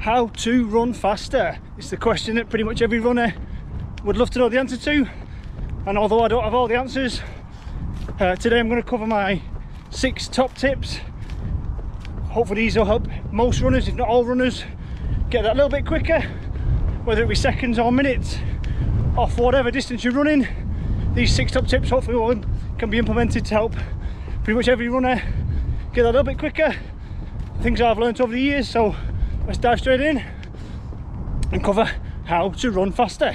how to run faster. It's the question that pretty much every runner would love to know the answer to, and although I don't have all the answers, today I'm going to cover my 6 top tips. Hopefully these will help most runners, if not all runners, get that little bit quicker, whether it be seconds or minutes, off whatever distance you're running. These 6 top tips hopefully can be implemented to help pretty much every runner get that little bit quicker. Things I've learned over the years, so let's dive straight in and cover how to run faster.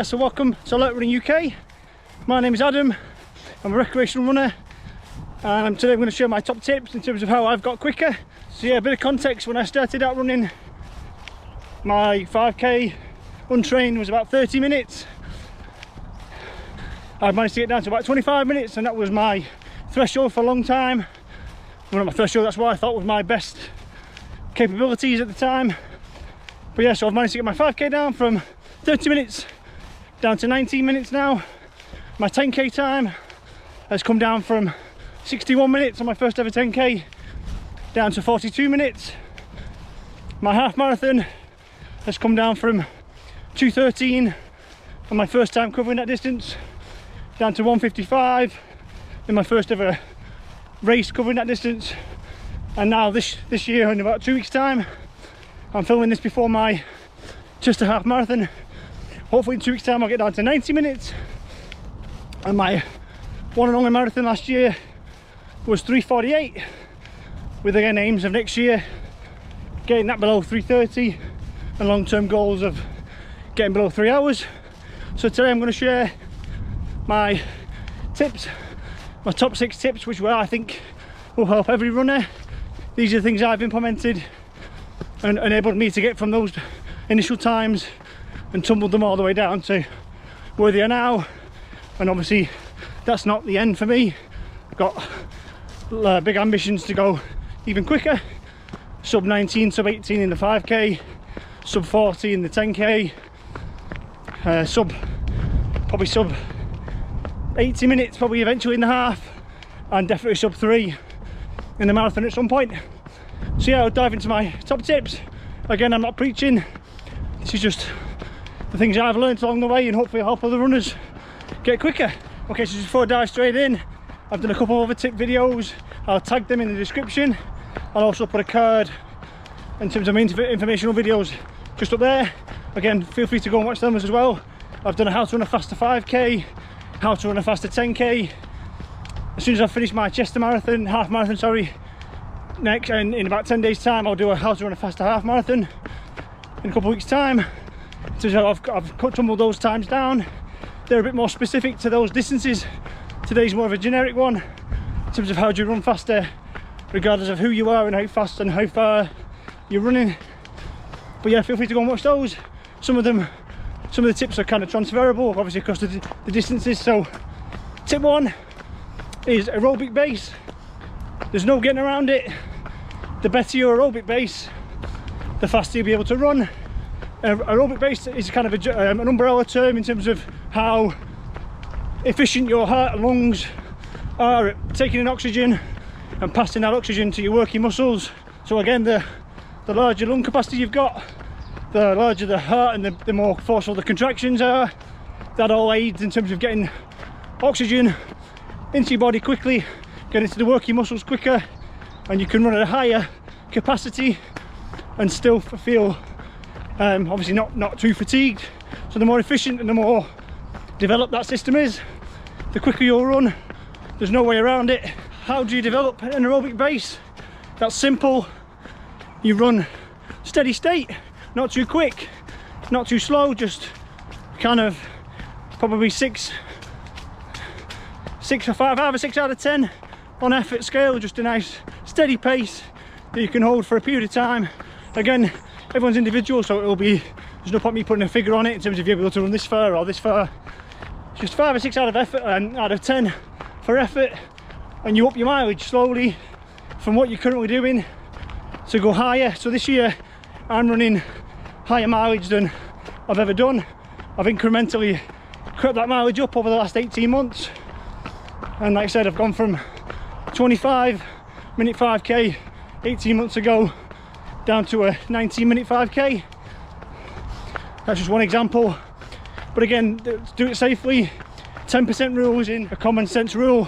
So welcome to LARK Running UK. My name is Adam, I'm a recreational runner, and today I'm going to share my top tips in terms of how I've got quicker. So yeah, a bit of context: when I started out running, my 5k untrained was about 30 minutes. I managed to get down to about 25 minutes, and that was my threshold for a long time. Well, not my threshold, that's what I thought was my best capabilities at the time. But yeah, so I've managed to get my 5k down from 30 minutes down to 19 minutes now. My 10k time has come down from 61 minutes on my first ever 10k down to 42 minutes. My half marathon has come down from 2:13 on my first time covering that distance down to 1:55 in my first ever race covering that distance. And now this year, in about 2 weeks time, I'm filming this before my Chester half marathon. Hopefully in 2 weeks time I'll get down to 90 minutes. And my one and only marathon last year was 3:48, with again aims of next year getting that below 3:30 and long-term goals of getting below 3 hours. So today I'm going to share my tips, my top 6 tips, which I think will help every runner. These are the things I've implemented and enabled me to get from those initial times and tumbled them all the way down to where they are now. And obviously that's not the end for me. I've got big ambitions to go even quicker. Sub 19, sub 18 in the 5k, sub 40 in the 10k, probably sub 80 minutes probably eventually in the half, and definitely sub 3 in the marathon at some point. So yeah, I'll dive into my top tips. Again, I'm not preaching, this is just the things I've learned along the way, and hopefully help other runners get quicker. Okay, so just before I dive straight in, I've done a couple of other tip videos. I'll tag them in the description. I'll also put a card in terms of informational videos just up there. Again, feel free to go and watch them as well. I've done a how to run a faster 5k, how to run a faster 10k. As soon as I've finished my Chester marathon, half marathon, sorry, next, and in about 10 days time I'll do a how to run a faster half marathon in a couple of weeks time. So I've tumbled those times down. They're a bit more specific to those distances. Today's more of a generic one in terms of how do you run faster regardless of who you are and how fast and how far you're running. But yeah, feel free to go and watch those. Some of the tips are kind of transferable, obviously, across the distances. So tip 1 is aerobic base. There's no getting around it. The better your aerobic base, the faster you'll be able to run. Aerobic base is kind of an umbrella term in terms of how efficient your heart and lungs are at taking in oxygen and passing that oxygen to your working muscles. So again, the larger lung capacity you've got, the larger the heart and the more forceful the contractions are. That all aids in terms of getting oxygen into your body quickly, getting into the working muscles quicker, and you can run at a higher capacity and still feel obviously not too fatigued. So the more efficient and the more developed that system is, the quicker you'll run. There's no way around it. How do you develop an aerobic base? That's simple. You run steady state, not too quick, not too slow, just kind of probably 6 or 5 out of 6 out of 10 on effort scale, just a nice steady pace that you can hold for a period of time, Again, everyone's individual, so it'll be, there's no point me putting a figure on it in terms of you're able to run this far or this far. It's just 5 or 6 out of effort, and out of 10 for effort, and you up your mileage slowly from what you're currently doing to go higher. So this year I'm running higher mileage than I've ever done. I've incrementally crept that mileage up over the last 18 months, and like I said, I've gone from 25-minute 5k 18 months ago down to a 19-minute 5k. That's just one example, but again, do it safely. 10% rule is in a common sense rule,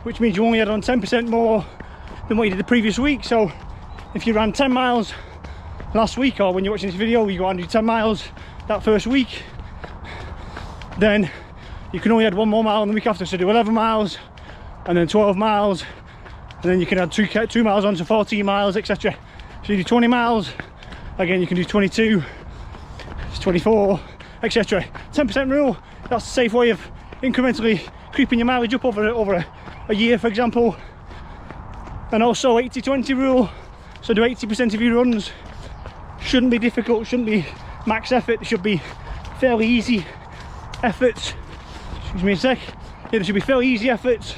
which means you only add on 10% more than what you did the previous week. So if you ran 10 miles last week, or when you're watching this video you go out and do 10 miles that first week, then you can only add 1 more mile on the week after, so do 11 miles and then 12 miles, and then you can add 2 miles on to 14 miles, etc. So you do 20 miles, again you can do 22, 24, etc. 10% rule, that's a safe way of incrementally creeping your mileage up over a year, for example. And also 80-20 rule, so do 80% of your runs. Shouldn't be difficult, shouldn't be max effort, it should be fairly easy efforts. Excuse me a sec. Yeah, there should be fairly easy efforts,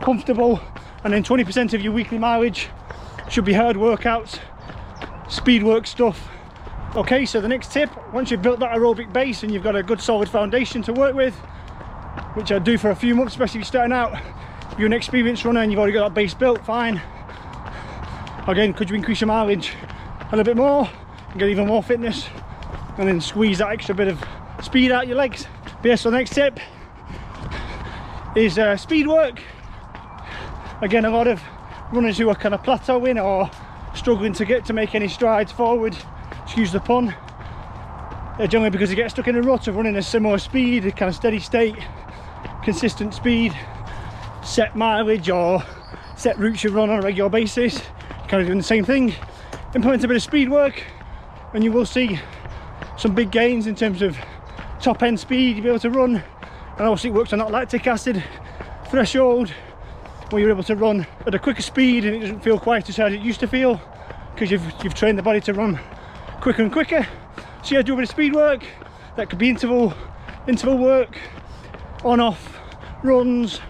comfortable, and then 20% of your weekly mileage should be hard workouts, speed work stuff. Okay, so the next tip, once you've built that aerobic base and you've got a good solid foundation to work with, which I do for a few months, especially if you're starting out. If you're an experienced runner and you've already got that base built, fine. Again, could you increase your mileage a little bit more and get even more fitness, and then squeeze that extra bit of speed out your legs? But yeah, so the next tip is speed work. Again, a lot of runners who are kind of plateauing or struggling to make any strides forward, excuse the pun, generally because they get stuck in a rut of running a similar speed, a kind of steady state, consistent speed, set mileage or set routes you run on a regular basis, kind of doing the same thing. Implement a bit of speed work and you will see some big gains in terms of top end speed you'll be able to run, and also it works on that lactic acid threshold where you're able to run at a quicker speed and it doesn't feel quite as hard as it used to feel because you've trained the body to run quicker and quicker. So yeah, do a bit of speed work. That could be interval work, on off runs,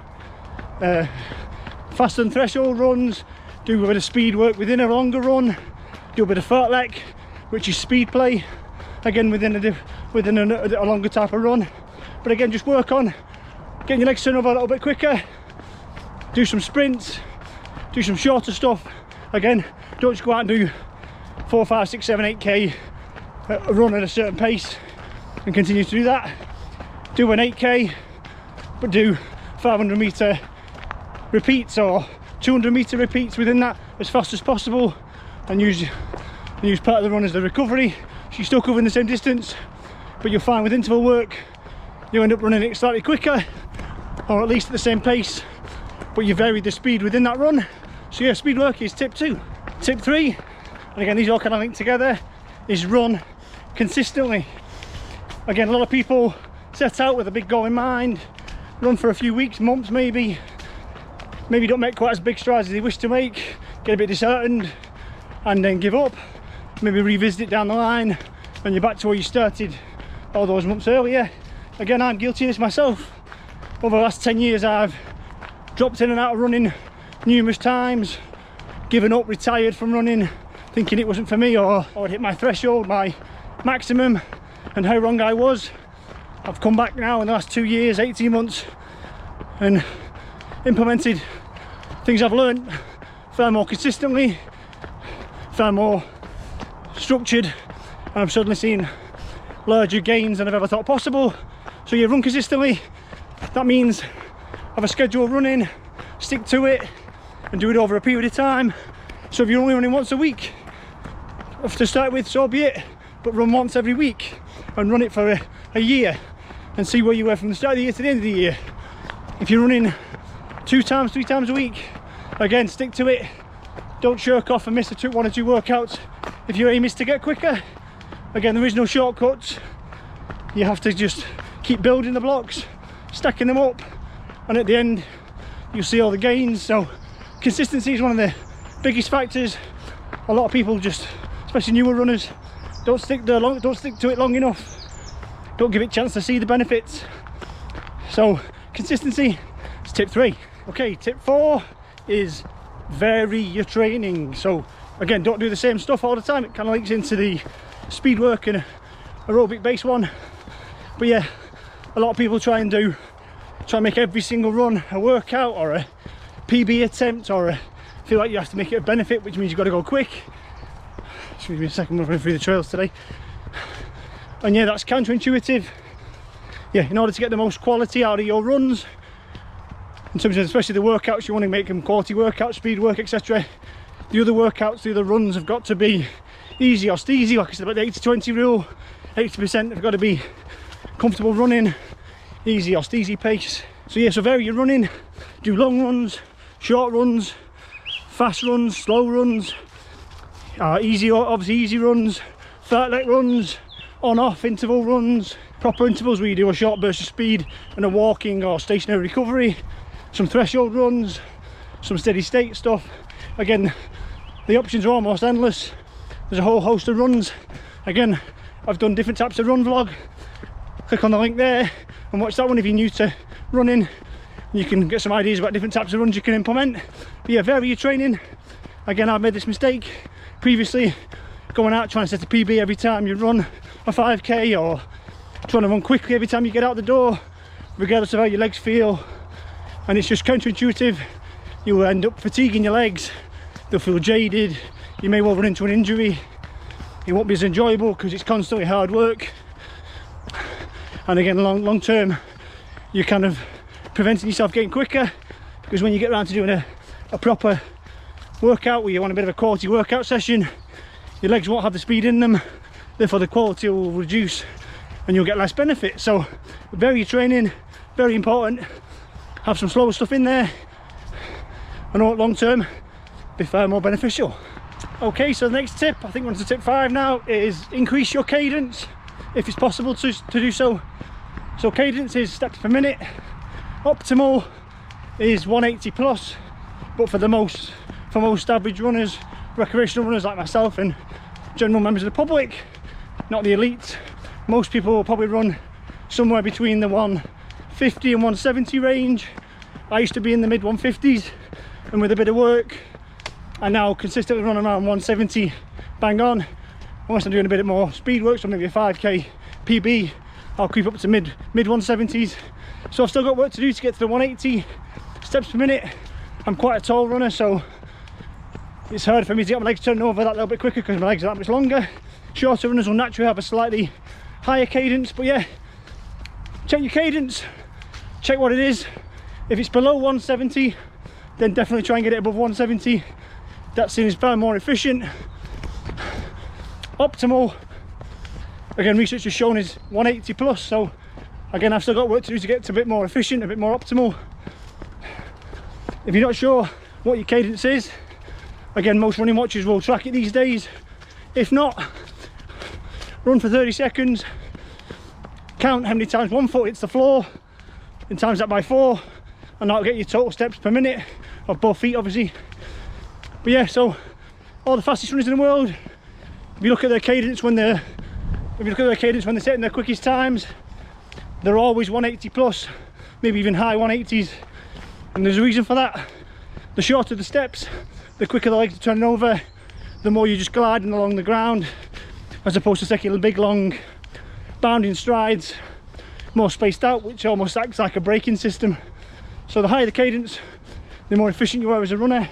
faster than threshold runs, do a bit of speed work within a longer run, do a bit of fartlek, which is speed play, again within a longer type of run. But again, just work on getting your legs turned over a little bit quicker, do some sprints, do some shorter stuff. Again, don't just go out and do 4, 5, 6, 7, 8k run at a certain pace and continue to do that. Do an 8k, but do 500 meter repeats or 200 meter repeats within that as fast as possible, and use part of the run as the recovery. So you're still covering the same distance, but you'll find with interval work you end up running it slightly quicker, or at least at the same pace, but you vary the speed within that run. So yeah, speed work is tip 2. Tip 3, and again these all kind of link together, is run consistently. Again, a lot of people set out with a big goal in mind, run for a few weeks, months maybe don't make quite as big strides as they wish to make, get a bit disheartened and then give up, maybe revisit it down the line and you're back to where you started all those months earlier. Again, I'm guilty of this myself. Over the last 10 years I've dropped in and out of running numerous times, given up, retired from running, thinking it wasn't for me, or I'd hit my threshold, my maximum, and how wrong I was. I've come back now in the last 2 years, 18 months, and implemented things I've learned far more consistently, far more structured, and I've suddenly seen larger gains than I've ever thought possible. So you run consistently. That means have a schedule running, stick to it, and do it over a period of time. So if you're only running once a week to start with, so be it, but run once every week and run it for a year and see where you were from the start of the year to the end of the year. If you're running 2 times, 3 times a week, again, stick to it. Don't shirk off and miss 1 or 2 workouts if your aim is to get quicker. Again, there is no shortcuts. You have to just keep building the blocks, stacking them up, and at the end you'll see all the gains. So consistency is one of the biggest factors. a lot of people just, especially newer runners, don't stick to it long enough, don't give it a chance to see the benefits. So consistency is tip 3. Okay, tip 4 is vary your training. So again, don't do the same stuff all the time. It kind of links into the speed work and aerobic base one. But yeah, a lot of people try and make every single run a workout or a PB attempt, or feel like you have to make it a benefit, which means you've got to go quick. Excuse me a second, we're running through the trails today. And yeah, that's counterintuitive. Yeah, in order to get the most quality out of your runs, in terms of especially the workouts, you want to make them quality workouts, speed work, etc. The other workouts, the other runs have got to be easy or steezy, like I said about the 80-20 rule. 80% have got to be comfortable running, easy or steezy pace. So yeah, so vary your running, do long runs, short runs, fast runs, slow runs, easy, obviously easy runs, fartlek runs, on-off interval runs, proper intervals where you do a short burst of speed and a walking or stationary recovery, some threshold runs, some steady state stuff. Again, the options are almost endless. There's a whole host of runs. Again, I've done different types of run vlog. Click on the link there and watch that one if you're new to running. You can get some ideas about different types of runs you can implement. But yeah, vary your training. Again, I've made this mistake previously, going out trying to set a PB every time you run a 5k, or trying to run quickly every time you get out the door, regardless of how your legs feel. And it's just counterintuitive. You will end up fatiguing your legs, they'll feel jaded, you may well run into an injury. It won't be as enjoyable because it's constantly hard work. And again, long term, you're kind of preventing yourself getting quicker, because when you get around to doing a proper workout where you want a bit of a quality workout session, your legs won't have the speed in them, therefore the quality will reduce and you'll get less benefit. So vary your training, very important. Have some slower stuff in there, and long term be far more beneficial. Okay, so the next tip, I think we're on to tip 5 now, is increase your cadence if it's possible to do so. So cadence is steps per minute. Optimal is 180 plus, but for most average runners, recreational runners like myself and general members of the public, not the elite, most people will probably run somewhere between the 150 and 170 range. I used to be in the mid 150s, and with a bit of work I now consistently run around 170 bang on. Unless I'm doing a bit more speed work, so maybe a 5k PB, I'll creep up to mid 170s. So I've still got work to do to get to the 180 steps per minute. I'm quite a tall runner, so it's hard for me to get my legs turned over that little bit quicker because my legs are that much longer. Shorter runners will naturally have a slightly higher cadence, but yeah, check your cadence, check what it is. If it's below 170, then definitely try and get it above 170. That seems far more efficient. Optimal, again, research has shown, is 180 plus, so again, I've still got work to do to get to a bit more efficient, a bit more optimal. If you're not sure what your cadence is, again, most running watches will track it these days. If not, run for 30 seconds, count how many times one foot hits the floor, and times that by 4, and that'll get your total steps per minute of both feet, obviously. But yeah, so all the fastest runners in the world, if you look at their cadence when they're setting their quickest times, they're always 180 plus, maybe even high 180s, and there's a reason for that. The shorter the steps, the quicker the legs are turning over, the more you're just gliding along the ground, as opposed to taking big long bounding strides, more spaced out, which almost acts like a braking system. So the higher the cadence, the more efficient you are as a runner,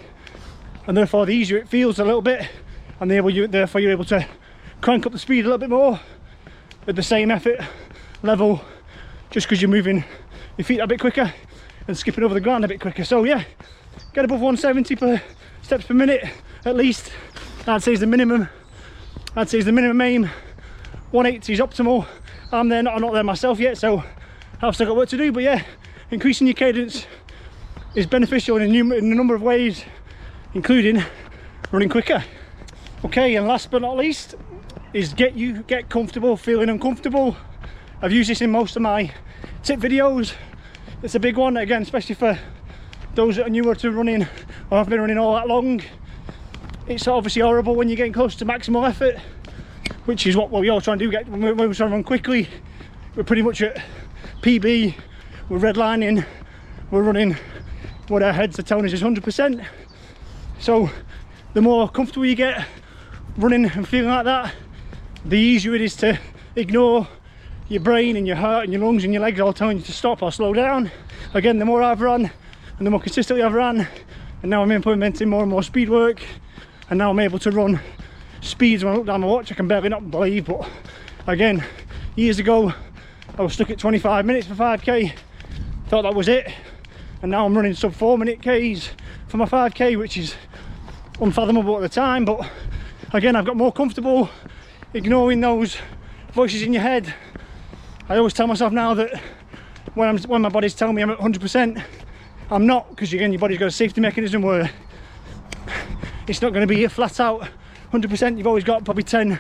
and therefore the easier it feels a little bit, and therefore you're able to crank up the speed a little bit more at the same effort level, just because you're moving your feet a bit quicker and skipping over the ground a bit quicker. So yeah, get above 170 steps per minute at least. I'd say is the minimum. I'd say is the minimum aim. 180 is optimal. I'm not there myself yet, so I've still got work to do. But yeah, increasing your cadence is beneficial in a number of ways, including running quicker. Okay, and last but not least is get comfortable feeling uncomfortable. I've used this in most of my tip videos. It's a big one, again, especially for those that are newer to running or haven't been running all that long. It's obviously horrible when you're getting close to maximal effort, which is what we all try and do. When we're trying to run quickly, we're pretty much at PB, we're redlining, we're running what our heads are telling us is 100%. So the more comfortable you get running and feeling like that, the easier it is to ignore your brain and your heart and your lungs and your legs all telling you to stop or slow down. Again, the more I've run and the more consistently I've ran, and now I'm implementing more and more speed work, and now I'm able to run speeds when I look down my watch I can barely not believe. But again, years ago I was stuck at 25 minutes for 5k, thought that was it, and now I'm running sub 4-minute Ks for my 5k, which is unfathomable at the time. But again, I've got more comfortable ignoring those voices in your head. I always tell myself now that when my body's telling me I'm at 100%, I'm not, because again, your body's got a safety mechanism where it's not going to be a flat out 100%. You've always got probably 10,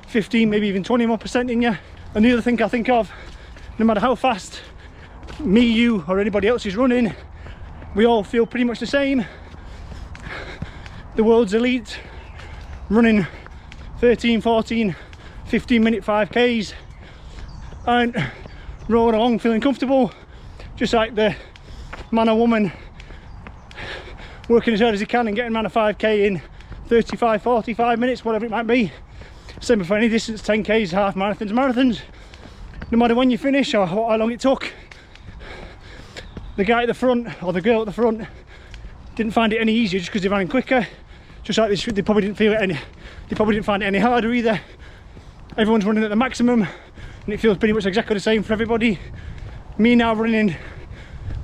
15, maybe even 20 more % in you. And the other thing I think of, no matter how fast me, you or anybody else is running, we all feel pretty much the same. The world's elite running 13, 14, 15-minute 5Ks aren't rolling along feeling comfortable, just like the man or woman working as hard as he can and getting around a 5k in 35, 45 minutes, whatever it might be. Same for any distance, 10k's, half marathons, marathons. No matter when you finish or how long it took, the guy at the front or the girl at the front didn't find it any easier just because they ran quicker. Just like they probably didn't feel it any, they probably didn't find it any harder either. Everyone's running at the maximum and it feels pretty much exactly the same for everybody. Me now running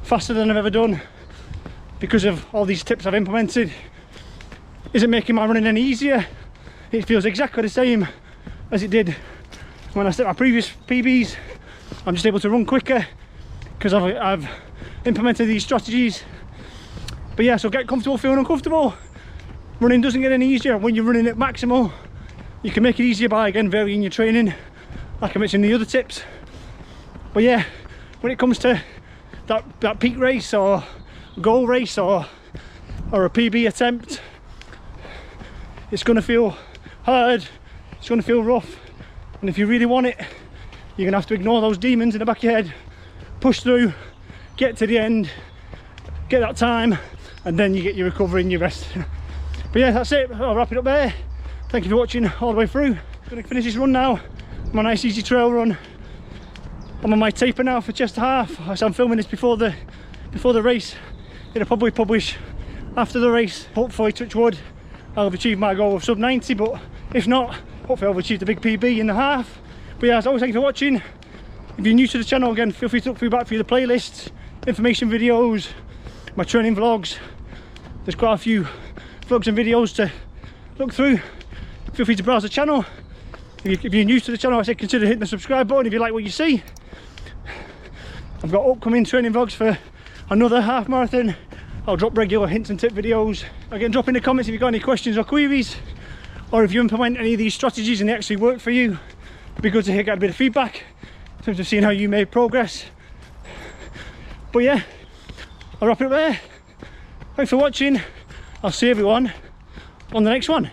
faster than I've ever done because of all these tips I've implemented isn't making my running any easier. It feels exactly the same as it did when I set my previous PBs. I'm just able to run quicker because I've implemented these strategies. But yeah, so get comfortable feeling uncomfortable. Running doesn't get any easier when you're running at maximal. You can make it easier by, again, varying your training, like I mentioned in the other tips. But yeah, when it comes to that peak race or goal race or a PB attempt, it's going to feel hard, it's going to feel rough, and if you really want it, you're going to have to ignore those demons in the back of your head, push through, get to the end, get that time, and then you get your recovery and your rest. But yeah, that's it. I'll wrap it up there. Thank you for watching all the way through. I'm going to finish this run now, my nice easy trail run. I'm on my taper now for chest to half, as I'm filming this before the race. It'll probably publish after the race. Hopefully, touch wood, I'll have achieved my goal of sub 90, but if not, hopefully I'll achieve the big PB in the half. But yeah, as always, thank you for watching. If you're new to the channel, again, feel free to look back through the playlists, information videos, my training vlogs. There's quite a few vlogs and videos to look through. Feel free to browse the channel. If you're new to the channel, I say consider hitting the subscribe button if you like what you see. I've got upcoming training vlogs for another half marathon. I'll drop regular hints and tip videos. Again, drop in the comments if you've got any questions or queries, or if you implement any of these strategies and they actually work for you. It'd be good to get a bit of feedback in terms of seeing how you made progress. But yeah, I'll wrap it up there. Thanks for watching. I'll see everyone on the next one.